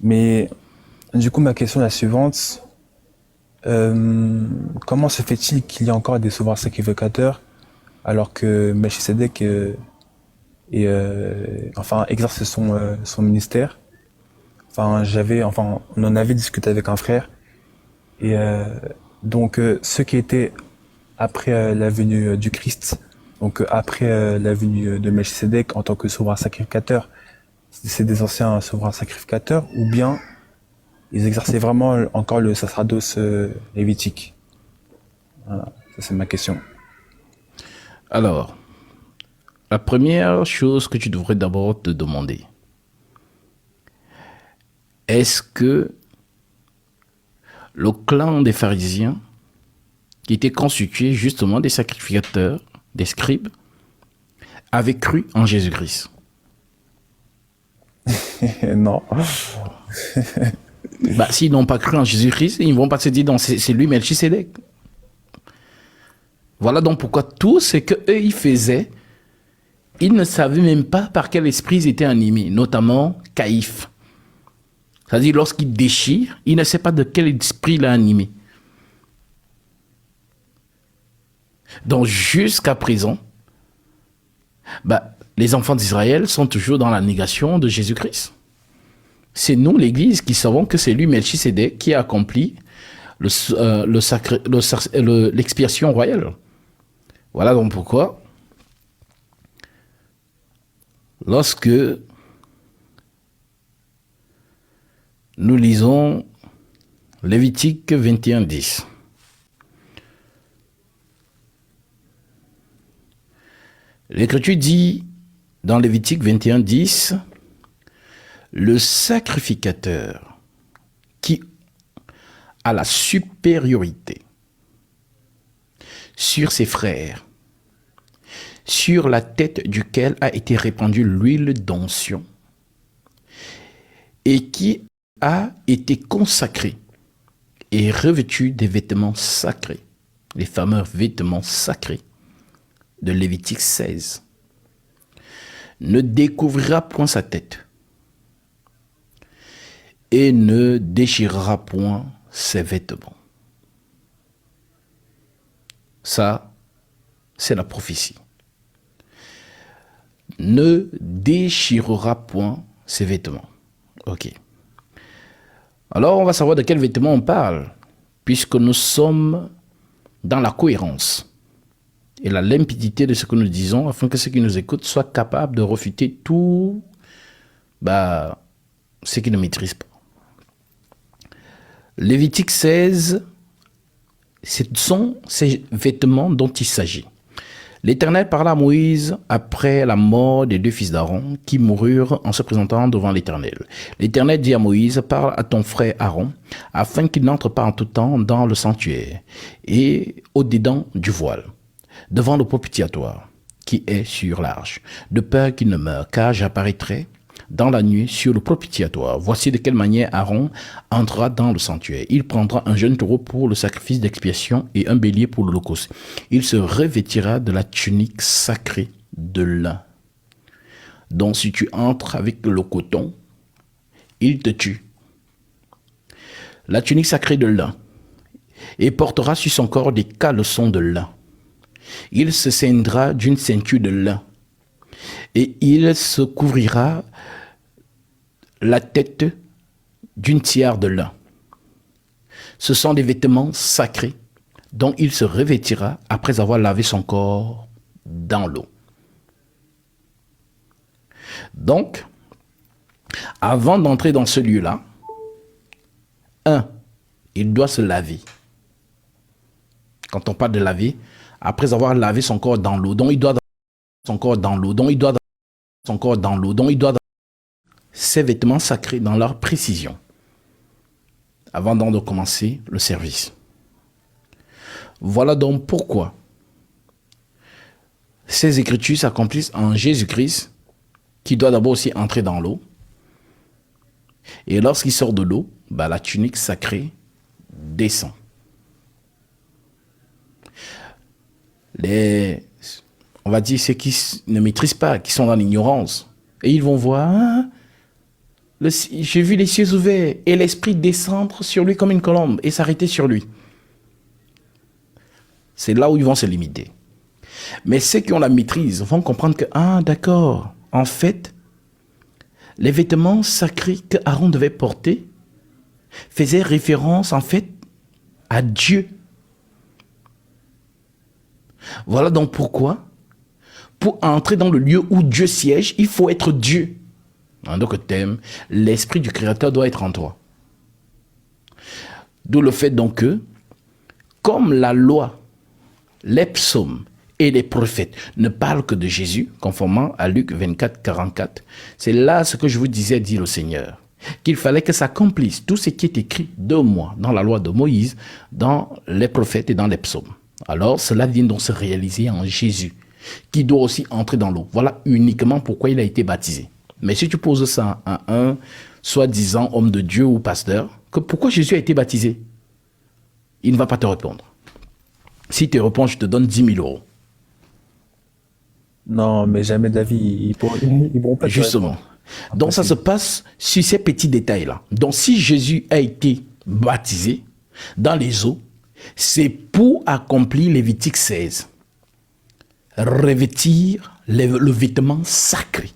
Mais du coup, ma question est la suivante. Comment se fait-il qu'il y ait encore des souverains sacrificateurs alors que Melchisedec exerce son ministère? On en avait discuté avec un frère. Et ceux qui étaient après la venue du Christ, après la venue de Melchisedec en tant que souverain sacrificateur, c'est des anciens souverains sacrificateurs ou bien ils exerçaient vraiment encore le sacerdoce lévitique? Voilà, ça c'est ma question. Alors, la première chose que tu devrais d'abord te demander, est-ce que le clan des pharisiens, qui était constitué justement des sacrificateurs, des scribes, avait cru en Jésus-Christ? Non. Bah, s'ils n'ont pas cru en Jésus-Christ, ils ne vont pas se dire, non, c'est lui Melchisedec. Voilà donc pourquoi tout ce qu'eux, ils faisaient, ils ne savaient même pas par quel esprit ils étaient animés, notamment Caïphe. C'est-à-dire, lorsqu'il déchire, il ne sait pas de quel esprit il l'a animé. Donc, jusqu'à présent, les enfants d'Israël sont toujours dans la négation de Jésus-Christ. C'est nous, l'Église, qui savons que c'est lui, Melchisedec, qui a accompli l'expiation royale. Voilà donc pourquoi, lorsque nous lisons Lévitique 21:10, l'Écriture dit dans Lévitique 21:10, le sacrificateur qui a la supériorité sur ses frères, sur la tête duquel a été répandue l'huile d'onction, et qui a été consacré et revêtu des vêtements sacrés, les fameux vêtements sacrés de Lévitique 16, ne découvrira point sa tête et ne déchirera point ses vêtements. Ça, c'est la prophétie. Ne déchirera point ses vêtements. Ok. Alors, on va savoir de quels vêtements on parle, puisque nous sommes dans la cohérence et la limpidité de ce que nous disons, afin que ceux qui nous écoutent soient capables de refuter tout ce qu'ils ne maîtrisent pas. Lévitique 16, ce sont ces vêtements dont il s'agit. L'Éternel parla à Moïse après la mort des deux fils d'Aaron qui moururent en se présentant devant l'Éternel. L'Éternel dit à Moïse, parle à ton frère Aaron, afin qu'il n'entre pas en tout temps dans le sanctuaire et au-dedans du voile, devant le propitiatoire qui est sur l'arche, de peur qu'il ne meure, car j'apparaîtrai dans la nuit sur le propitiatoire. Voici de quelle manière Aaron entrera dans le sanctuaire. Il prendra un jeune taureau pour le sacrifice d'expiation et un bélier pour l'holocauste. Il se revêtira de la tunique sacrée de lin. Donc si tu entres avec le coton, il te tue. La tunique sacrée de lin. Et portera sur son corps des caleçons de lin. Il se ceindra d'une ceinture de lin. Et il se couvrira la tête d'une tiare de lin. Ce sont des vêtements sacrés dont il se revêtira après avoir lavé son corps dans l'eau. Donc, avant d'entrer dans ce lieu-là, il doit se laver. Quand on parle de laver, après avoir lavé son corps dans l'eau, donc il doit son corps dans l'eau, donc il doit son corps dans l'eau, donc il doit ces vêtements sacrés dans leur précision avant donc de commencer le service. Voilà donc pourquoi ces écritures s'accomplissent en Jésus-Christ qui doit d'abord aussi entrer dans l'eau. Et lorsqu'il sort de l'eau, la tunique sacrée descend. On va dire ceux qui ne maîtrisent pas, qui sont dans l'ignorance, et ils vont voir J'ai vu les cieux ouverts et l'Esprit descendre sur lui comme une colombe et s'arrêter sur lui. C'est là où ils vont se limiter. Mais ceux qui ont la maîtrise vont comprendre que, ah d'accord, en fait, les vêtements sacrés que Aaron devait porter faisaient référence en fait à Dieu. Voilà donc pourquoi, pour entrer dans le lieu où Dieu siège, il faut être Dieu. En d'autres termes, l'esprit du Créateur doit être en toi. D'où le fait donc que, comme la loi, les psaumes et les prophètes ne parlent que de Jésus, conformément à Luc 24, 44, c'est là ce que je vous disais, dit le Seigneur, qu'il fallait que s'accomplisse tout ce qui est écrit de moi dans la loi de Moïse, dans les prophètes et dans les psaumes. Alors, cela vient donc se réaliser en Jésus, qui doit aussi entrer dans l'eau. Voilà uniquement pourquoi il a été baptisé. Mais si tu poses ça à un soi-disant homme de Dieu ou pasteur, que pourquoi Jésus a été baptisé, il ne va pas te répondre. Si tu réponds, je te donne 10 000 euros. Non, mais jamais d'avis, ils pourront pas te Justement. répondre. Donc ça se passe sur ces petits détails-là. Donc si Jésus a été baptisé dans les eaux, c'est pour accomplir Lévitique 16. Revêtir le vêtement sacré.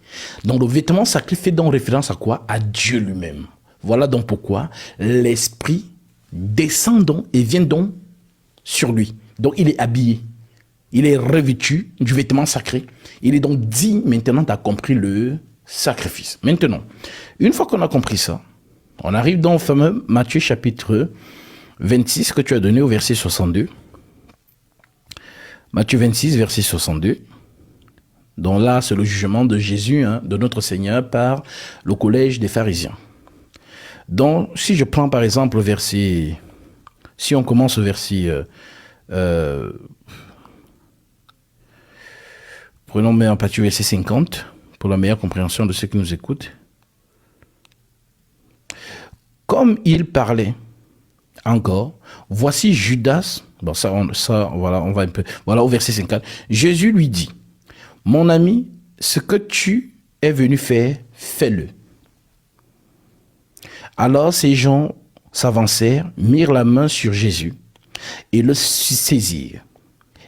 Donc le vêtement sacré fait donc référence à quoi? À Dieu lui-même. Voilà donc pourquoi l'Esprit descend donc et vient donc sur lui. Donc il est habillé. Il est revêtu du vêtement sacré. Il est donc dit maintenant d'accomplir le sacrifice. Maintenant, une fois qu'on a compris ça, on arrive dans le fameux Matthieu chapitre 26 que tu as donné au verset 62. Matthieu 26, verset 62. Donc là, c'est le jugement de Jésus, de notre Seigneur, par le collège des pharisiens. Donc, si je prends par exemple le verset... Si on commence au verset... prenons bien en partie verset 50, pour la meilleure compréhension de ceux qui nous écoutent. Comme il parlait encore, voici Judas... Bon, voilà, on va un peu... Voilà, au verset 50. Jésus lui dit, « Mon ami, ce que tu es venu faire, fais-le. » Alors ces gens s'avancèrent, mirent la main sur Jésus et le saisirent.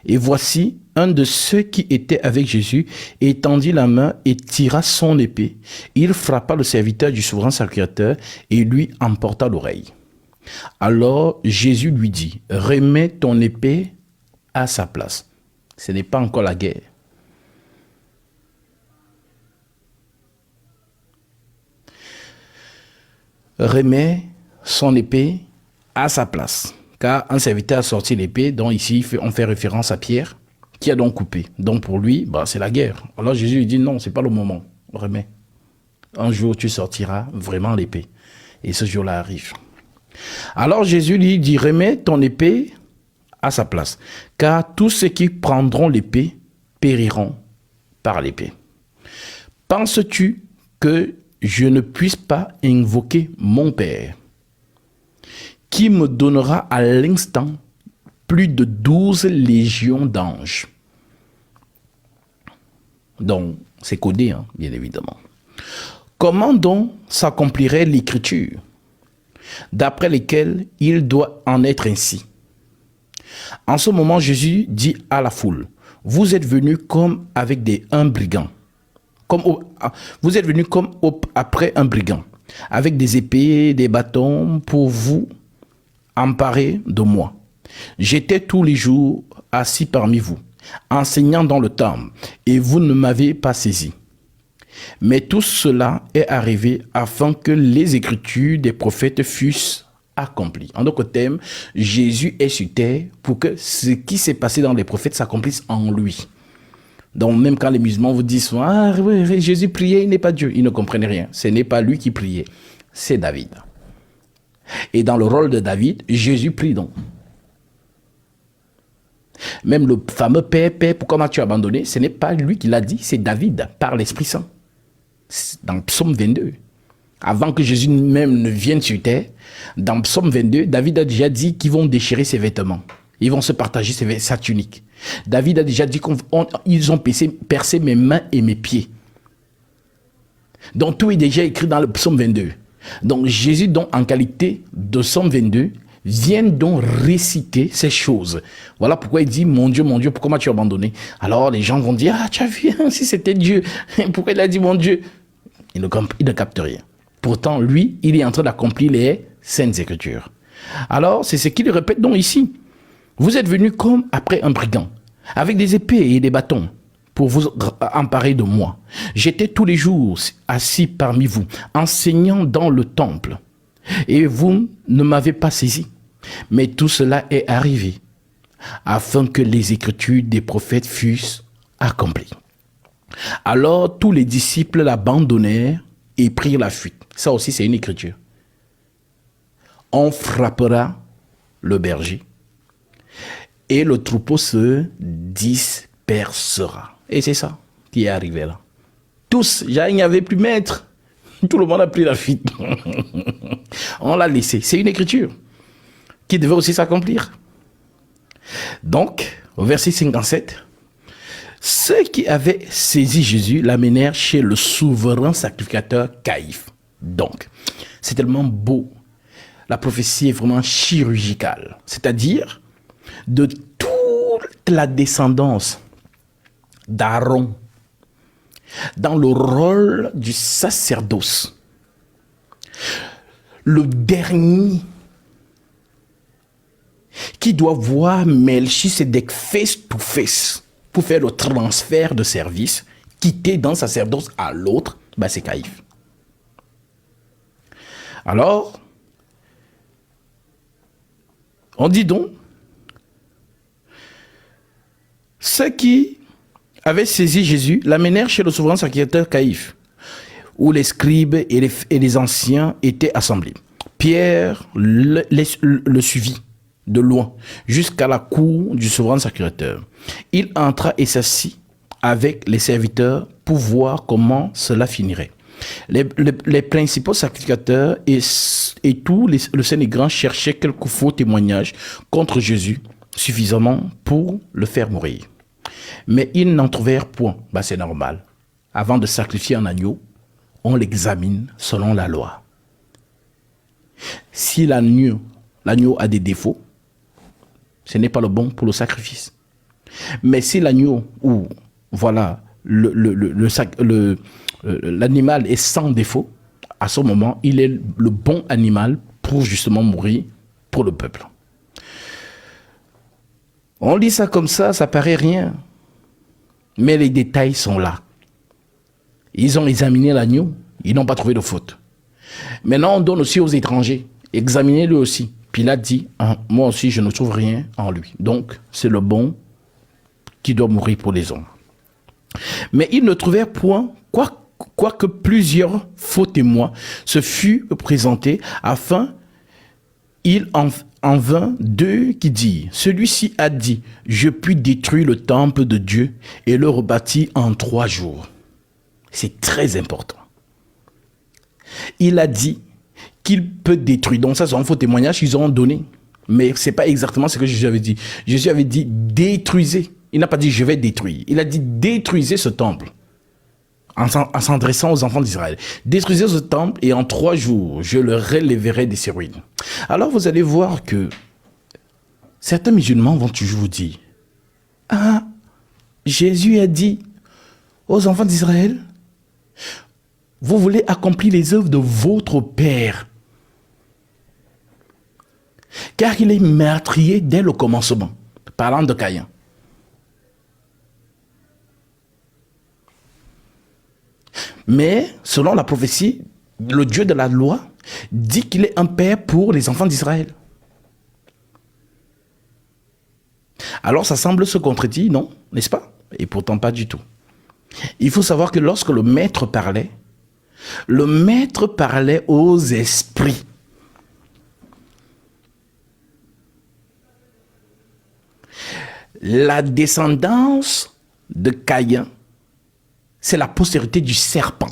Et voici, un de ceux qui étaient avec Jésus étendit la main et tira son épée. Il frappa le serviteur du souverain sacrificateur et lui emporta l'oreille. Alors Jésus lui dit, « Remets ton épée à sa place. » Ce n'est pas encore la guerre. Remet son épée à sa place. Car un serviteur a sorti l'épée, dont ici on fait référence à Pierre, qui a donc coupé. Donc pour lui, c'est la guerre. Alors Jésus lui dit, non, c'est pas le moment. Remets. Un jour tu sortiras vraiment l'épée. Et ce jour-là arrive. Alors Jésus lui dit, remets ton épée à sa place, car tous ceux qui prendront l'épée périront par l'épée. Penses-tu que je ne puisse pas invoquer mon Père, qui me donnera à l'instant plus de 12 légions d'anges? Donc, c'est codé, bien évidemment. Comment donc s'accomplirait l'écriture, d'après lesquelles il doit en être ainsi? En ce moment, Jésus dit à la foule, « Vous êtes venus comme avec un brigand. Vous êtes venus comme après un brigand, avec des épées, des bâtons, pour vous emparer de moi. J'étais tous les jours assis parmi vous, enseignant dans le temple, et vous ne m'avez pas saisi. Mais tout cela est arrivé afin que les écritures des prophètes fussent accomplies. En d'autres termes, Jésus est sur terre pour que ce qui s'est passé dans les prophètes s'accomplisse en lui. Donc même quand les musulmans vous disent « Ah oui, Jésus priait, il n'est pas Dieu », ils ne comprennent rien. Ce n'est pas lui qui priait, c'est David. Et dans le rôle de David, Jésus prie donc. Même le fameux Père, pourquoi m'as-tu abandonné? Ce n'est pas lui qui l'a dit, c'est David, par l'Esprit Saint. Dans Psaume 22. Avant que Jésus même ne vienne sur terre, dans Psaume 22, David a déjà dit qu'ils vont déchirer ses vêtements. Ils vont se partager sa tunique. David a déjà dit qu'ils ont percé mes mains et mes pieds. Donc tout est déjà écrit dans le Psaume 22. Donc Jésus, donc en qualité de Somme 22, vient donc réciter ces choses. Voilà pourquoi il dit, mon Dieu, pourquoi m'as-tu abandonné? Alors les gens vont dire, ah, tu as vu, si c'était Dieu, pourquoi il a dit mon Dieu? Il ne capte rien. Pourtant, lui, il est en train d'accomplir les Saintes Écritures. Alors, c'est ce qu'il répète donc ici. Vous êtes venus comme après un brigand, avec des épées et des bâtons, pour vous emparer de moi. J'étais tous les jours assis parmi vous, enseignant dans le temple. Et vous ne m'avez pas saisi. Mais tout cela est arrivé, afin que les Écritures des prophètes fussent accomplies. Alors tous les disciples l'abandonnèrent et prirent la fuite. Ça aussi, c'est une écriture. On frappera le berger et le troupeau se dispersera. Et c'est ça qui est arrivé là. Tous, il n'y avait plus maître. Tout le monde a pris la fuite. On l'a laissé. C'est une écriture qui devait aussi s'accomplir. Donc, au verset 57, ceux qui avaient saisi Jésus l'amenèrent chez le souverain sacrificateur Caïphe. Donc, c'est tellement beau. La prophétie est vraiment chirurgicale. C'est-à-dire, de toute la descendance d'Aaron, dans le rôle du sacerdoce, le dernier qui doit voir Melchisedec face to face pour faire le transfert de service, quitter d'un sacerdoce à l'autre, c'est Caïphe. Alors, on dit donc, ceux qui avaient saisi Jésus l'amenèrent chez le souverain sacrificateur Caïphe, où les scribes et les anciens étaient assemblés. Pierre le suivit de loin jusqu'à la cour du souverain sacrificateur. Il entra et s'assit avec les serviteurs pour voir comment cela finirait. Les principaux sacrificateurs et tout le Sénégal cherchaient quelques faux témoignages contre Jésus suffisamment pour le faire mourir. Mais ils n'en trouvèrent point. C'est normal. Avant de sacrifier un agneau, on l'examine selon la loi. Si l'agneau a des défauts, ce n'est pas le bon pour le sacrifice. Mais si l'agneau ou voilà l'animal est sans défaut, à ce moment, il est le bon animal pour justement mourir pour le peuple. On lit ça comme ça paraît rien. Mais les détails sont là. Ils ont examiné l'agneau, ils n'ont pas trouvé de faute. Maintenant, on donne aussi aux étrangers. Examinez-le aussi. Pilate dit, moi aussi, je ne trouve rien en lui. Donc, c'est le bon qui doit mourir pour les hommes. Mais ils ne trouvèrent point, quoique plusieurs faux témoins se furent présentés, afin il en vint deux qui dirent, celui-ci a dit, je puis détruire le temple de Dieu et le rebâtir en 3 jours. C'est très important. Il a dit qu'il peut détruire. Donc ça, c'est un faux témoignage qu'ils ont donné. Mais ce n'est pas exactement ce que Jésus avait dit. Jésus avait dit, détruisez. Il n'a pas dit, je vais détruire. Il a dit, détruisez ce temple. En s'adressant aux enfants d'Israël. Détruisez ce temple et en 3 jours, je le relèverai de ses ruines. Alors vous allez voir que certains musulmans vont toujours vous dire, Jésus a dit aux enfants d'Israël, vous voulez accomplir les œuvres de votre Père. Car il est meurtrier dès le commencement, parlant de Caïn. Mais, selon la prophétie, le Dieu de la loi dit qu'il est un père pour les enfants d'Israël. Alors, ça semble se contredire, non? N'est-ce pas? Et pourtant pas du tout. Il faut savoir que lorsque le maître parlait aux esprits. La descendance de Caïn, c'est la postérité du serpent.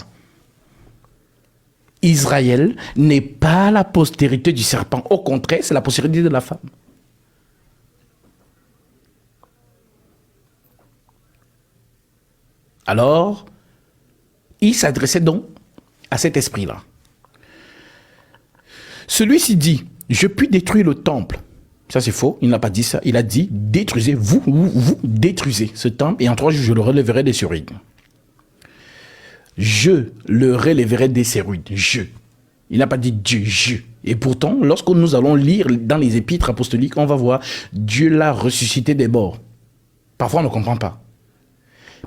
Israël n'est pas la postérité du serpent. Au contraire, c'est la postérité de la femme. Alors, il s'adressait donc à cet esprit-là. Celui-ci dit, je puis détruire le temple. Ça, c'est faux. Il n'a pas dit ça. Il a dit, détruisez, vous détruisez ce temple et en 3 jours, je le relèverai des ses ruines. Je le relèverai des ses ruines. Je. Il n'a pas dit Dieu, je. Et pourtant, lorsque nous allons lire dans les épîtres apostoliques, on va voir Dieu l'a ressuscité des morts. Parfois, on ne comprend pas.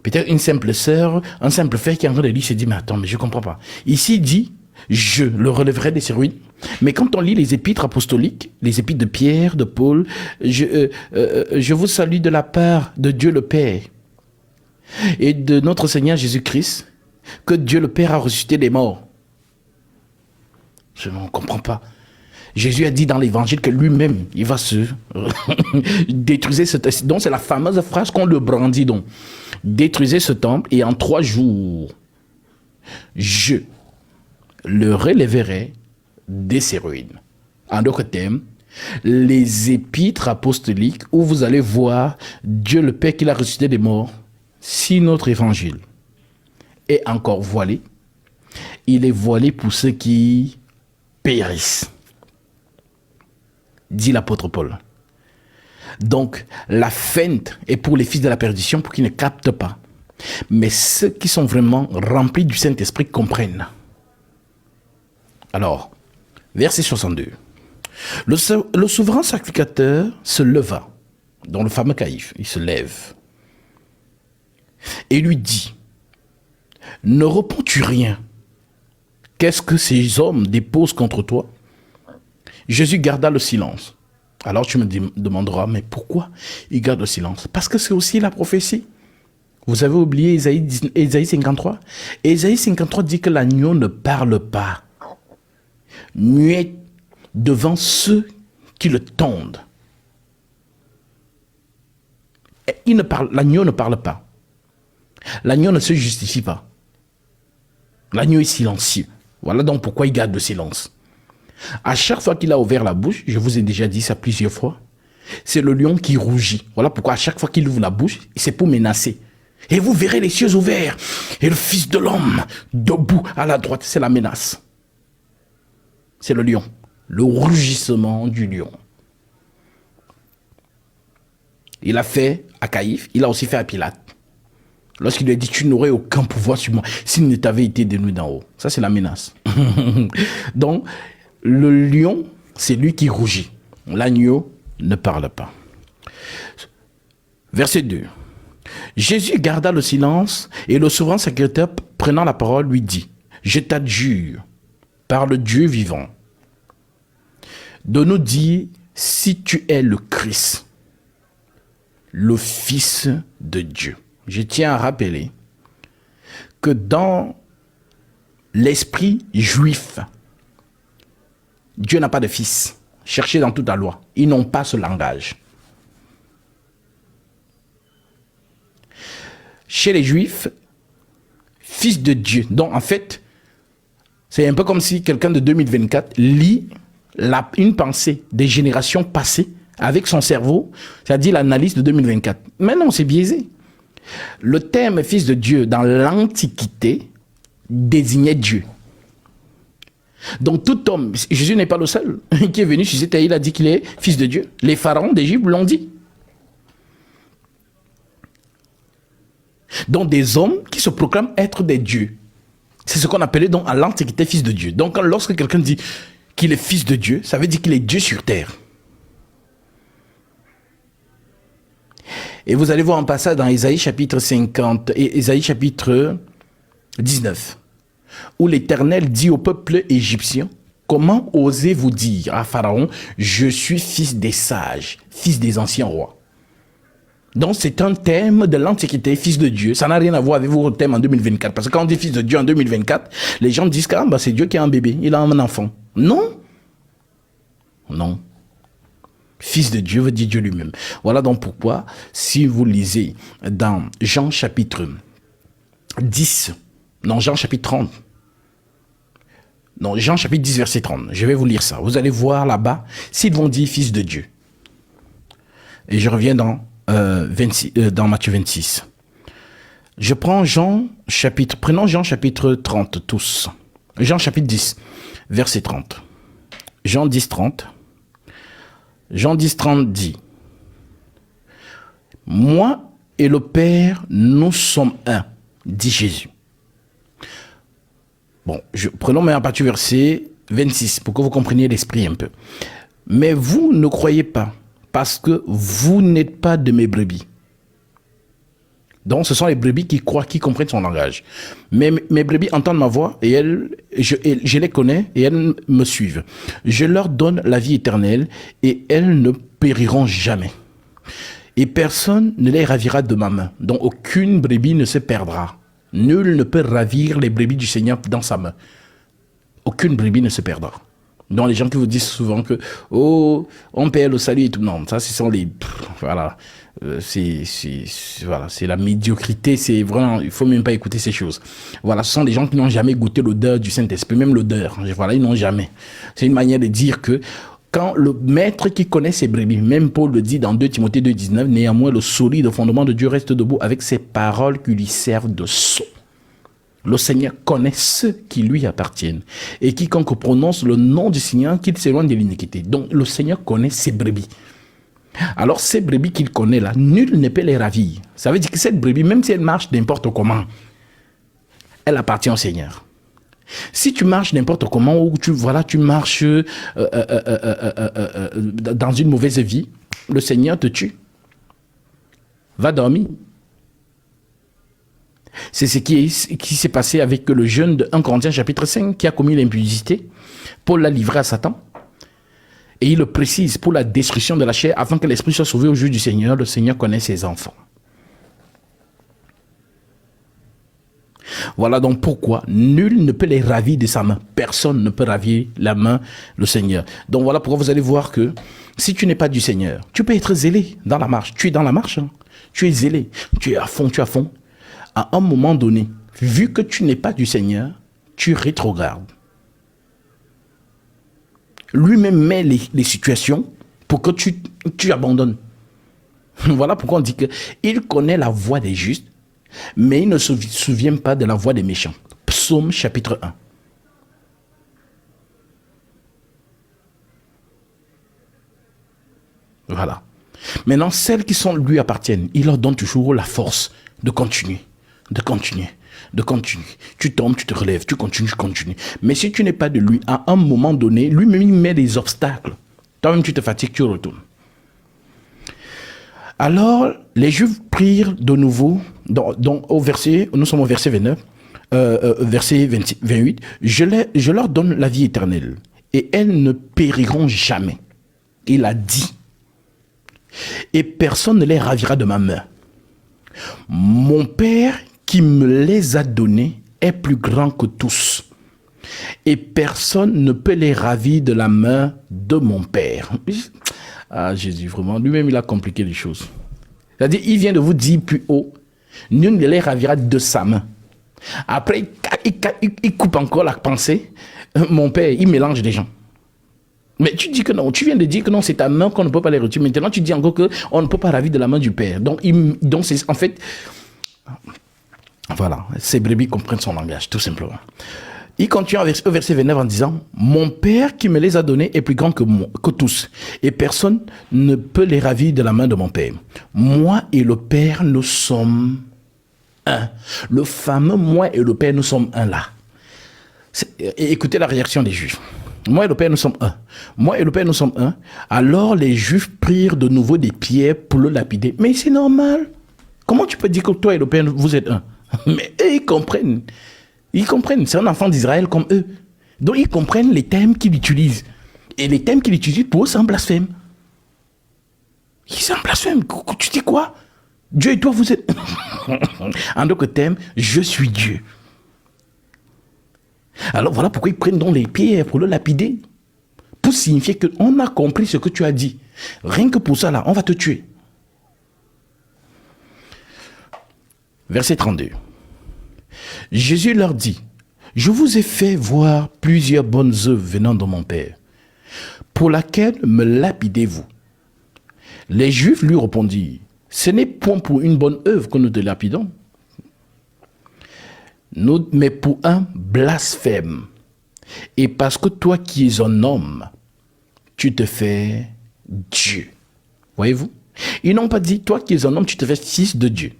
Peut-être une simple sœur, un simple frère qui est en train de lire se dit, mais attends, mais je ne comprends pas. Ici, il dit, je le relèverai des ses ruines. Mais quand on lit les épîtres apostoliques, les épîtres de Pierre, de Paul, je vous salue de la part de Dieu le Père et de notre Seigneur Jésus-Christ, que Dieu le Père a ressuscité des morts. Je ne comprends pas. Jésus a dit dans l'évangile que lui-même, il va se détruire ce temple. Donc c'est la fameuse phrase qu'on le brandit donc. Détruisez ce temple et en 3 jours, je le relèverai des ses ruines. En d'autres termes, les épîtres apostoliques où vous allez voir Dieu le Père qui l'a ressuscité des morts, si notre évangile est encore voilé, il est voilé pour ceux qui périssent, dit l'apôtre Paul. Donc, la feinte est pour les fils de la perdition, pour qu'ils ne captent pas. Mais ceux qui sont vraiment remplis du Saint-Esprit comprennent. Alors, verset 62. Le souverain sacrificateur se leva, dans le fameux Caïphe, il se lève, et lui dit, ne réponds-tu rien? Qu'est-ce que ces hommes déposent contre toi? Jésus garda le silence. Alors tu me demanderas, mais pourquoi il garde le silence? Parce que c'est aussi la prophétie. Vous avez oublié Ésaïe 53? Ésaïe 53 dit que l'agneau ne parle pas. Muet devant ceux qui le tondent. L'agneau ne parle pas. L'agneau ne se justifie pas. L'agneau est silencieux. Voilà donc pourquoi il garde le silence. À chaque fois qu'il a ouvert la bouche, je vous ai déjà dit ça plusieurs fois, c'est le lion qui rougit. Voilà pourquoi à chaque fois qu'il ouvre la bouche, c'est pour menacer. Et vous verrez les cieux ouverts et le Fils de l'homme debout à la droite. C'est la menace. C'est le lion. Le rugissement du lion. Il a fait à Caïphe, il a aussi fait à Pilate. Lorsqu'il lui a dit, tu n'aurais aucun pouvoir sur moi s'il ne t'avait été donné d'en haut. Ça, c'est la menace. Donc, le lion, c'est lui qui rougit. L'agneau ne parle pas. Verset 2. Jésus garda le silence et le souverain sacrificateur, prenant la parole, lui dit, je t'adjure par le Dieu vivant de nous dire si tu es le Christ, le Fils de Dieu. Je tiens à rappeler que dans l'esprit juif, Dieu n'a pas de fils. Cherchez dans toute la loi. Ils n'ont pas ce langage. Chez les Juifs, fils de Dieu. Donc en fait, c'est un peu comme si quelqu'un de 2024 lit une pensée des générations passées avec son cerveau, c'est-à-dire l'analyse de 2024. Mais non, c'est biaisé. Le terme fils de Dieu dans l'Antiquité désignait Dieu. Donc tout homme, Jésus n'est pas le seul qui est venu sur cette terre, il a dit qu'il est fils de Dieu. Les pharaons d'Égypte l'ont dit. Donc des hommes qui se proclament être des dieux. C'est ce qu'on appelait donc à l'Antiquité fils de Dieu. Donc lorsque quelqu'un dit qu'il est fils de Dieu, ça veut dire qu'il est Dieu sur terre. Et vous allez voir un passage dans Ésaïe chapitre 50 et Ésaïe chapitre 19, où l'Éternel dit au peuple égyptien, comment osez-vous dire à Pharaon, je suis fils des sages, fils des anciens rois? Donc c'est un thème de l'Antiquité, fils de Dieu. Ça n'a rien à voir avec votre thème en 2024. Parce que quand on dit fils de Dieu en 2024, les gens disent que c'est Dieu qui a un bébé, il a un enfant. Non. Non. Fils de Dieu veut dire Dieu lui-même. Voilà donc pourquoi, si vous lisez dans Jean chapitre 10, non, Jean chapitre 30, non, Jean chapitre 10, verset 30, je vais vous lire ça. Vous allez voir là-bas, s'ils vont dire fils de Dieu. Et je reviens dans Matthieu 26. Je prends prenons Jean chapitre 30 tous. Jean chapitre 10, verset 30. Jean 10, 30. Jean 10, 30 dit, « Moi et le Père, nous sommes un, dit Jésus. » Bon, prenons maintenant à partir du verset 26 pour que vous compreniez l'esprit un peu. « Mais vous ne croyez pas, parce que vous n'êtes pas de mes brebis. » Donc, ce sont les brebis qui croient, qui comprennent son langage. Mais mes brebis entendent ma voix et je les connais et elles me suivent. Je leur donne la vie éternelle et elles ne périront jamais. Et personne ne les ravira de ma main. Donc, aucune brebis ne se perdra. Nul ne peut ravir les brebis du Seigneur dans sa main. Aucune brebis ne se perdra. Donc, les gens qui vous disent souvent que, oh, on perd le salut et tout. Non, ça, ce sont les, voilà. Voilà, c'est la médiocrité, c'est vraiment, il faut même pas écouter ces choses. Voilà, ce sont des gens qui n'ont jamais goûté l'odeur du Saint-Esprit, même l'odeur. Voilà, ils n'ont jamais. C'est une manière de dire que quand le maître qui connaît ses brebis, même Paul le dit dans 2 Timothée 2,19, néanmoins le solide fondement de Dieu reste debout avec ses paroles qui lui servent de sceau. Le Seigneur connaît ceux qui lui appartiennent. Et quiconque prononce le nom du Seigneur, qu'il s'éloigne de l'iniquité. Donc le Seigneur connaît ses brebis. Alors ces brebis qu'il connaît là, nul ne peut les ravir. Ça veut dire que cette brebis, même si elle marche n'importe comment, elle appartient au Seigneur. Si tu marches n'importe comment, ou tu marches dans une mauvaise vie, le Seigneur te tue. Va dormir. C'est ce qui s'est passé avec le jeune de 1 Corinthiens chapitre 5 qui a commis l'impudicité. Paul l'a livré à Satan. Et il le précise pour la destruction de la chair, afin que l'esprit soit sauvé au jour du Seigneur. Le Seigneur connaît ses enfants. Voilà donc pourquoi nul ne peut les ravir de sa main. Personne ne peut ravir la main le Seigneur. Donc voilà pourquoi vous allez voir que si tu n'es pas du Seigneur, tu peux être zélé dans la marche. Tu es dans la marche, hein? Tu es zélé, tu es à fond, tu es à fond. À un moment donné, vu que tu n'es pas du Seigneur, tu rétrogrades. Lui-même met les situations pour que tu abandonnes. Voilà pourquoi on dit qu'il connaît la voie des justes, mais il ne se souvient pas de la voie des méchants. Psaume chapitre 1. Voilà. Maintenant, celles qui lui appartiennent, il leur donne toujours la force de continuer, de continuer. De continuer. Tu tombes, tu te relèves, tu continues. Mais si tu n'es pas de lui, à un moment donné, lui-même il met des obstacles. Toi-même tu te fatigues, tu retournes. Alors, les Juifs prirent de nouveau, nous sommes au verset 29, verset 28, je leur donne la vie éternelle et elles ne périront jamais. Il a dit, et personne ne les ravira de ma main. Mon Père qui me les a donnés est plus grand que tous. Et personne ne peut les ravir de la main de mon Père. Ah, Jésus, vraiment, lui-même, il a compliqué les choses. C'est-à-dire, il vient de vous dire plus haut, nul ne les ravira de sa main. Après, il coupe encore la pensée. Mon Père, il mélange les gens. Mais tu dis que non, tu viens de dire que non, c'est ta main qu'on ne peut pas les retirer. Maintenant, tu dis encore qu'on ne peut pas ravir de la main du Père. Donc c'est en fait... Voilà, ces brebis comprennent son langage, tout simplement. Il continue au verset 29 en disant, « Mon Père qui me les a donnés est plus grand que tous, et personne ne peut les ravir de la main de mon Père. Moi et le Père, nous sommes un. » Le fameux « moi et le Père, nous sommes un » là. Écoutez la réaction des Juifs. « Moi et le Père, nous sommes un. Moi et le Père, nous sommes un. » Alors les Juifs prirent de nouveau des pierres pour le lapider. Mais c'est normal. Comment tu peux dire que toi et le Père, vous êtes un? Mais eux, ils comprennent. Ils comprennent. C'est un enfant d'Israël comme eux. Donc, ils comprennent les termes qu'il utilise. Et les termes qu'il utilise, pour eux, c'est un blasphème. C'est un blasphème. Tu dis quoi? Dieu et toi, vous êtes... En d'autres termes, je suis Dieu. Alors, voilà pourquoi ils prennent donc les pierres pour le lapider. Pour signifier qu'on a compris ce que tu as dit. Rien que pour ça, là, on va te tuer. Verset 32. Jésus leur dit, « Je vous ai fait voir plusieurs bonnes œuvres venant de mon Père. Pour laquelle me lapidez-vous » Les Juifs lui répondirent, « Ce n'est point pour une bonne œuvre que nous te lapidons, mais pour un blasphème. Et parce que toi qui es un homme, tu te fais Dieu. Voyez-vous? Ils n'ont pas dit, toi qui es un homme, tu te fais fils de Dieu.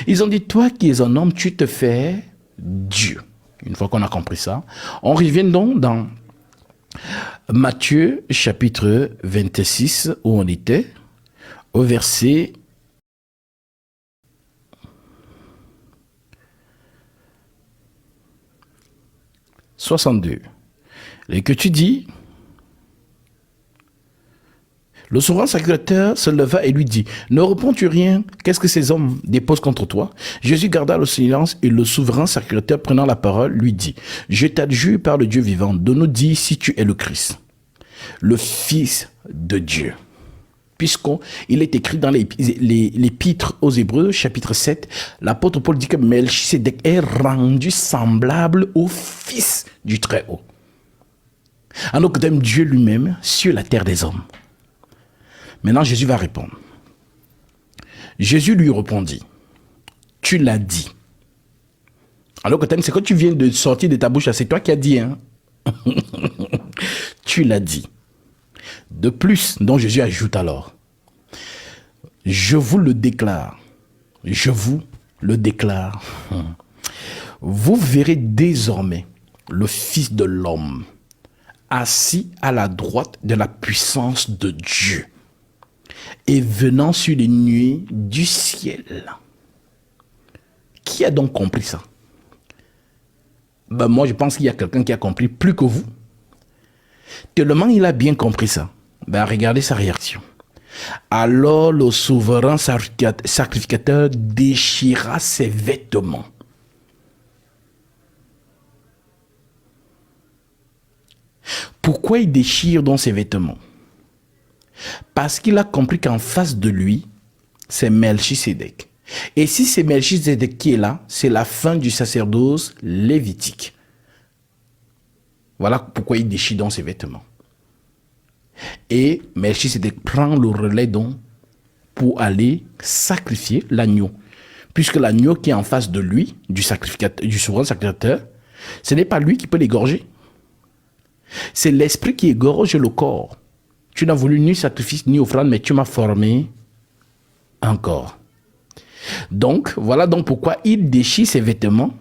Ils ont dit, toi qui es un homme, tu te fais Dieu. Une fois qu'on a compris ça, on revient donc dans Matthieu chapitre 26, où on était, au verset 62. Et que tu dis, le souverain sacrificateur se leva et lui dit, ne réponds-tu rien? Qu'est-ce que ces hommes déposent contre toi? Jésus garda le silence et le souverain sacrificateur prenant la parole lui dit, je t'adjure par le Dieu vivant de nous dire si tu es le Christ, le Fils de Dieu. Puisqu'il est écrit dans l'épître aux Hébreux, chapitre 7, l'apôtre Paul dit que Melchisédek est rendu semblable au Fils du Très-Haut. En aucun terme, Dieu lui-même sur la terre des hommes. Maintenant, Jésus va répondre. Jésus lui répondit, tu l'as dit. Alors que c'est quand tu viens de sortir de ta bouche, c'est toi qui as dit. Hein? Tu l'as dit. De plus, donc Jésus ajoute alors, je vous le déclare, vous verrez désormais le Fils de l'homme assis à la droite de la puissance de Dieu et venant sur les nuées du ciel. Qui a donc compris ça? Moi, je pense qu'il y a quelqu'un qui a compris plus que vous. Tellement il a bien compris ça. Regardez sa réaction. Alors le souverain sacrificateur déchira ses vêtements. Pourquoi il déchire donc ses vêtements? Parce qu'il a compris qu'en face de lui, c'est Melchisédek. Et si c'est Melchisédek qui est là, c'est la fin du sacerdoce lévitique. Voilà pourquoi il déchire donc ses vêtements. Et Melchisédek prend le relais donc pour aller sacrifier l'agneau. Puisque l'agneau qui est en face de lui, du souverain sacrificateur, ce n'est pas lui qui peut l'égorger. C'est l'esprit qui égorge le corps. Tu n'as voulu ni sacrifice ni offrande, mais tu m'as formé un corps. Donc, voilà donc pourquoi il déchire ses vêtements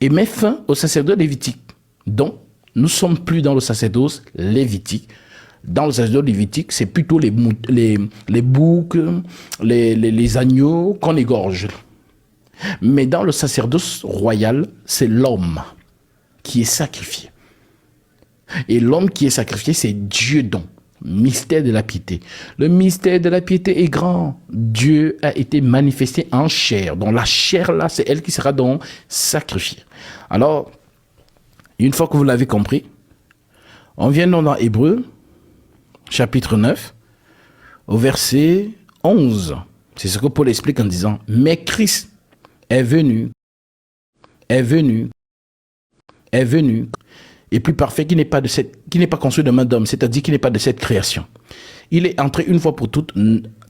et met fin au sacerdoce lévitique. Donc, nous ne sommes plus dans le sacerdoce lévitique. Dans le sacerdoce lévitique, c'est plutôt les boucs, les agneaux qu'on égorge. Mais dans le sacerdoce royal, c'est l'homme qui est sacrifié. Et l'homme qui est sacrifié, c'est Dieu donc. Mystère de la piété. Le mystère de la piété est grand. Dieu a été manifesté en chair. Donc la chair là, c'est elle qui sera donc sacrifiée. Alors, une fois que vous l'avez compris, on vient donc dans Hébreux, chapitre 9, au verset 11. C'est ce que Paul explique en disant, mais Christ est venu, et plus parfait, qui n'est pas construit de main d'homme, c'est-à-dire qui n'est pas de cette création. Il est entré une fois pour toutes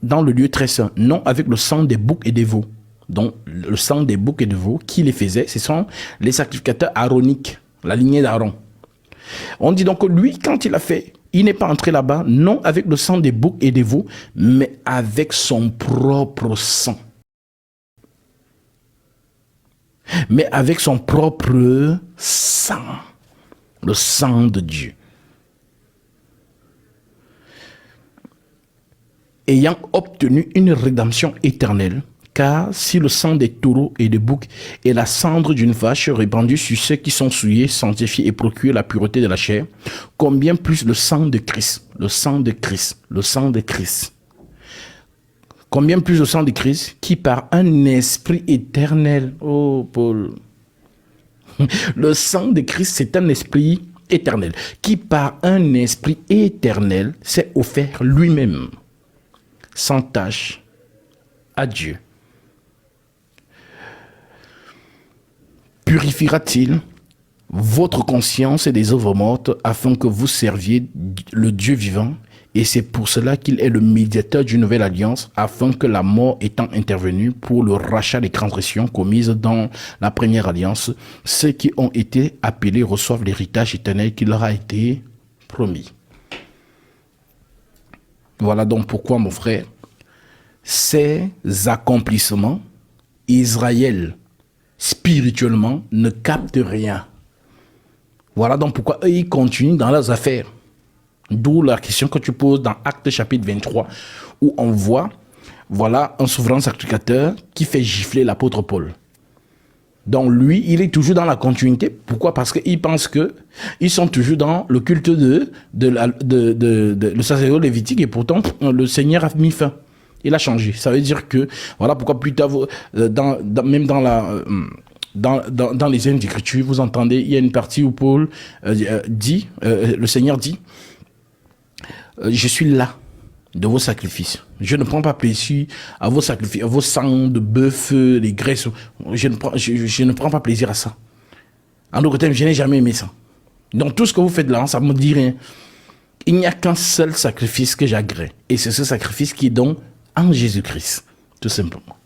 dans le lieu très saint, non avec le sang des boucs et des veaux. Donc, le sang des boucs et des veaux, qui les faisait, ce sont les sacrificateurs aaroniques, la lignée d'Aaron. On dit donc que lui, quand il a fait, il n'est pas entré là-bas, non avec le sang des boucs et des veaux, mais avec son propre sang. Mais avec son propre sang. Le sang de Dieu. Ayant obtenu une rédemption éternelle, car si le sang des taureaux et des boucs et la cendre d'une vache répandue sur ceux qui sont souillés, sanctifient et procurent la pureté de la chair, combien plus le sang de Christ, combien plus le sang de Christ qui par un esprit éternel, oh Paul, le sang de Christ, c'est un esprit éternel qui, par un esprit éternel, s'est offert lui-même, sans tache, à Dieu. Purifiera-t-il votre conscience et des œuvres mortes afin que vous serviez le Dieu vivant? Et c'est pour cela qu'il est le médiateur d'une nouvelle alliance, afin que la mort étant intervenue pour le rachat des transgressions commises dans la première alliance, ceux qui ont été appelés reçoivent l'héritage éternel qui leur a été promis. Voilà donc pourquoi, mon frère, ces accomplissements, Israël, spirituellement, ne capte rien. Voilà donc pourquoi eux, ils continuent dans leurs affaires. D'où la question que tu poses dans Actes chapitre 23, où on voit, voilà, un souverain sacrificateur qui fait gifler l'apôtre Paul. Donc lui, il est toujours dans la continuité. Pourquoi? Parce qu'il pense que ils sont toujours dans le culte le sacerdoce lévitique, et pourtant le Seigneur a mis fin. Il a changé. Ça veut dire que, voilà pourquoi plus tard, même dans les Saintes Écritures, vous entendez, il y a une partie où Paul dit, le Seigneur dit, je suis là de vos sacrifices. Je ne prends pas plaisir à vos sacrifices, à vos sangs de bœuf, les graisses. Je ne prends pas plaisir à ça. En d'autres termes, je n'ai jamais aimé ça. Donc tout ce que vous faites là, ça ne me dit rien. Il n'y a qu'un seul sacrifice que j'agrée. Et c'est ce sacrifice qui est donc en Jésus-Christ. Tout simplement.